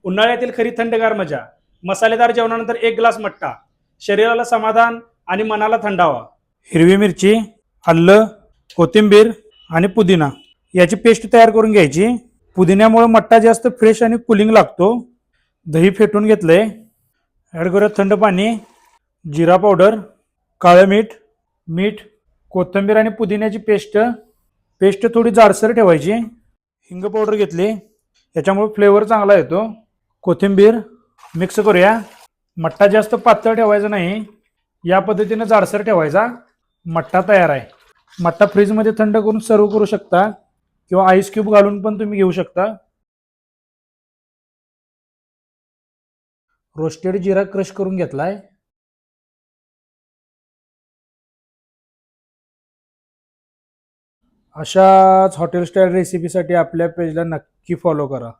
उन्हाळ्यातील खरी थंडगार मजा. मसालेदार जेवणानंतर एक ग्लास मट्टा. शरीराला समाधान आणि मनाला थंडावा. हिरवी मिरची, आलं, कोथिंबीर आणि पुदिना याची पेस्ट तयार करून घ्यायची. पुदिन्यामुळे मट्टा जास्त फ्रेश आणि कुलिंग लागतो. दही फेटून घेतलंय. ॲड करूया थंड पाणी, जिरा पावडर, काळं मीठ, मीठ, कोथिंबीर आणि पुदिन्याची पेस्ट. पेस्ट थोडी जाडसर ठेवायची. हिंग पावडर घेतली, याच्यामुळे फ्लेवर चांगला येतो. कोथिंबीर मिक्स करूया. मट्टा जास्त पातळ ठेवायचा नाही, या पद्धतीने जाडसर ठेवायचा. मट्टा तयार आहे. मट्टा फ्रीजमध्ये थंड करून सर्व करू शकता किंवा आईस क्यूब घालून पण तुम्ही घेऊ शकता. रोस्टेड जिरा क्रश करून घेतलाय. अशाच हॉटेल स्टाईल रेसिपीसाठी आपल्या पेजला नक्की फॉलो करा.